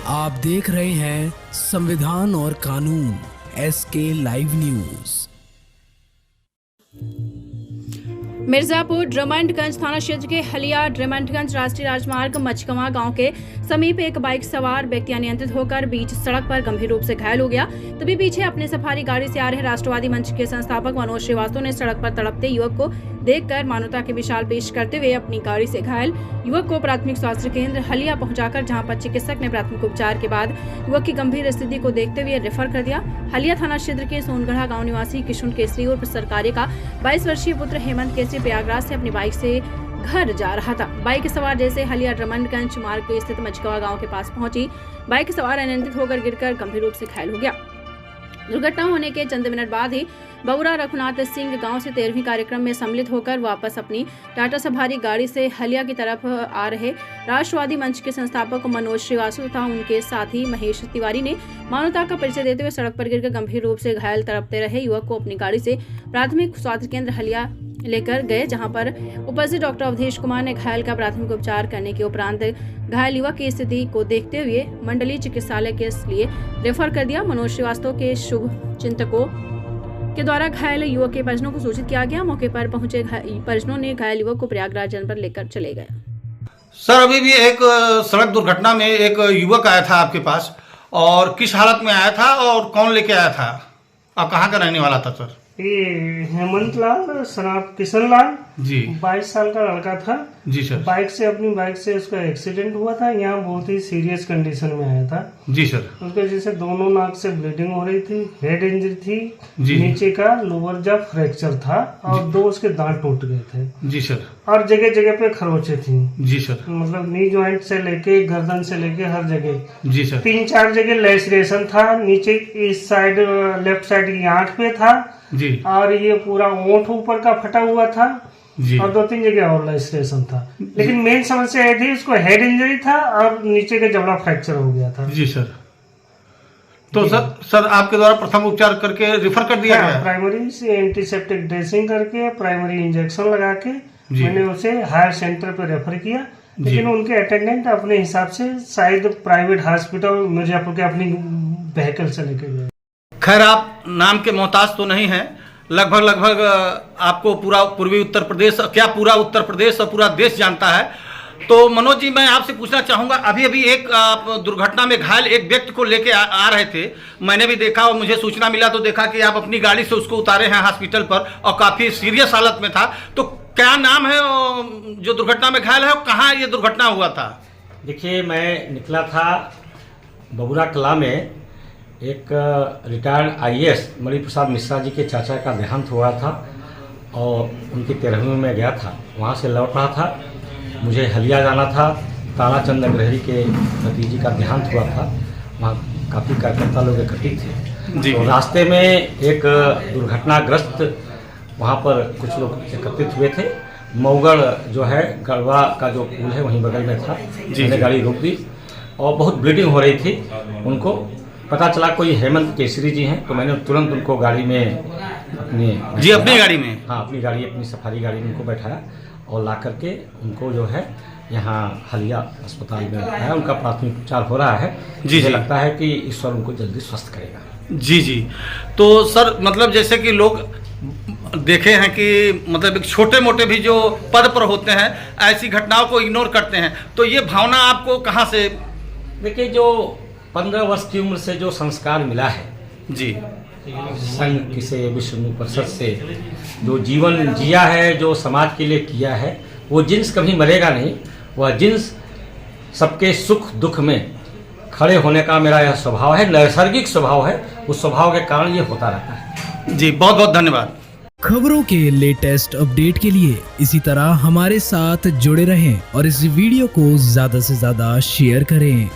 आप देख रहे हैं संविधान और कानून SK live news. Mirzapur Drummondganj थाना क्षेत्र के हलिया ड्रमंडगंज राष्ट्रीय राजमार्ग मचकवा गांव के समीप एक बाइक सवार व्यक्ति अनियंत्रित होकर बीच सड़क पर गंभीर रूप से घायल हो गया। तभी पीछे अपने सफारी गाड़ी से आ रहे राष्ट्रवादी मंच के संस्थापक मनोज श्रीवास्तव ने सड़क पर तड़पते युवक को देखकर मानवता की मिसाल पेश करते हुए अपनी गाड़ी से घायल युवक को प्राथमिक स्वास्थ्य केंद्र हलिया पहुंचाकर जहां पर चिकित्सक ने प्राथमिक उपचार के बाद युवक की गंभीर स्थिति को देखते हुए रेफर कर दिया। हलिया थाना क्षेत्र के सोनगढ़ा गांव निवासी किशुन केसरी और सरकारी का 22 वर्षीय पुत्र हेमंत केसरी प्रयागराज से अपनी बाइक से घर जा रहा था। बाइक सवार जैसे हलिया ड्रमंडगंज मार्ग पे स्थित मचकवा गांव के पास पहुंची, बाइक सवार अनियंत्रित होकर गिरकर गंभीर रूप से घायल हो गया। दुर्घटना होने के चंद मिनट बाद ही बबुरा रघुनाथ सिंह गांव से 13वीं कार्यक्रम में सम्मिलित होकर वापस अपनी टाटा सफारी गाड़ी से हलिया की तरफ आ रहे राष्ट्रवादी मंच के संस्थापक मनोज श्रीवास्तव तथा उनके साथी महेश तिवारी ने मानवता का परिचय देते हुए सड़क पर गिरकर गंभीर रूप से घायल तड़पते रहे युवक को अपनी गाड़ी से प्राथमिक स्वास्थ्य केंद्र हलिया लेकर गए, जहां पर उपस्थित डॉक्टर अवधेश कुमार ने घायल का प्राथमिक उपचार करने के उपरांत घायल युवक की स्थिति को देखते हुए मंडलीय चिकित्सालय के लिए रेफर कर दिया। मनोज श्रीवास्तव के शुभ चिंतकों के द्वारा घायल युवक के परिजनों को सूचित किया गया। मौके पर पहुंचे परिजनों ने घायल युवक को प्रयागराज जनपद लेकर चले गए। सर, अभी भी एक सड़क दुर्घटना में एक युवक आया था आपके पास, और किस हालत में आया था और कौन लेके आया था? आप कहाँ का रहने वाला था सर? ये हेमंत लाल सनाब किशन लाल जी, 22 साल का लड़का था जी सर। अपनी बाइक से उसका एक्सीडेंट हुआ था। यहाँ बहुत ही सीरियस कंडीशन में आया था जी सर। उसके जैसे दोनों नाक से ब्लीडिंग हो रही थी, हेड इंजरी थी जी, नीचे का लोअर जॉ फ्रैक्चर था और 2 उसके दांत टूट गए थे जी सर। और जगह जगह पे खरोचे थी जी सर। मतलब नी जॉइंट से लेके गर्दन से लेके हर जगह जी सर। 3-4 जगह लेसरेशन था। नीचे इस साइड लेफ्ट साइड की आंख पे था जी, और ये पूरा ओंठ ऊपर का फटा हुआ था जी, और 2-3 जगह और लेसरेशन था। लेकिन मेन समस्या ये थी उसको हेड इंजरी था और नीचे का जबड़ा फ्रैक्चर हो गया था। जी सर। तो सर आपके द्वारा प्रथम उपचार करके रेफर कर दिया गया? प्राइमरी से एंटीसेप्टिक ड्रेसिंग करके प्राइमरी इंजेक्शन लगा के मैंने उसे हायर सेंटर पे रेफर किया। लेकिन उनके अटेंडेंट अपने हिसाब से शायद प्राइवेट हॉस्पिटल मिर्जापुर के अपनी व्हीकल से लेके गए। खैर, आप नाम के मोहताज तो नहीं है। लगभग आपको पूरा पूर्वी उत्तर प्रदेश, क्या पूरा उत्तर प्रदेश और पूरा देश जानता है। तो मनोज जी, मैं आपसे पूछना चाहूँगा, अभी एक दुर्घटना में घायल एक व्यक्ति को लेके आ रहे थे। मैंने भी देखा और मुझे सूचना मिला तो देखा कि आप अपनी गाड़ी से उसको उतारे हैं हॉस्पिटल पर और काफ़ी सीरियस हालत में था। तो क्या नाम है जो दुर्घटना में घायल है और कहाँ ये दुर्घटना हुआ था? देखिए, मैं निकला था बबुरा कला में। एक रिटायर्ड IAS मणि प्रसाद मिश्रा जी के चाचा का देहांत हुआ था और उनकी 13वीं में गया था। वहाँ से लौट रहा था, मुझे हलिया जाना था। ताराचंद अग्रहरी के भतीजी का देहांत हुआ था। वहाँ काफ़ी कार्यकर्ता लोग एकत्रित थे। तो रास्ते में एक दुर्घटनाग्रस्त वहाँ पर कुछ लोग एकत्रित हुए थे। मऊगढ़ जो है, गढ़वा का जो पुल है वहीं बगल में था। मैंने गाड़ी रोक दी और बहुत ब्लीडिंग हो रही थी। उनको पता चला कोई हेमंत केसरी जी हैं, तो मैंने तुरंत उनको गाड़ी में अपनी गाड़ी में अपनी सफारी गाड़ी में उनको बैठाया और ला करके उनको जो है यहाँ हलिया अस्पताल में रखाया। उनका प्राथमिक उपचार हो रहा है। मुझे लगता है कि ईश्वर उनको जल्दी स्वस्थ करेगा। जी जी। तो सर, मतलब जैसे कि लोग देखे हैं कि मतलब एक छोटे मोटे भी जो पद पर होते हैं ऐसी घटनाओं को इग्नोर करते हैं, तो ये भावना आपको कहाँ से? देखिए, जो 15 वर्ष की उम्र से जो संस्कार मिला है जी, संघ से, विश्व परिषद से जो जीवन जिया है, जो समाज के लिए किया है, वो जिन्स कभी मरेगा नहीं। वह जिन्स सबके सुख दुख में खड़े होने का मेरा यह स्वभाव है, नैसर्गिक स्वभाव है। उस स्वभाव के कारण ये होता रहता है। जी, बहुत बहुत धन्यवाद। खबरों के लेटेस्ट अपडेट के लिए इसी तरह हमारे साथ जुड़े रहें और इस वीडियो को ज्यादा से ज्यादा शेयर करें।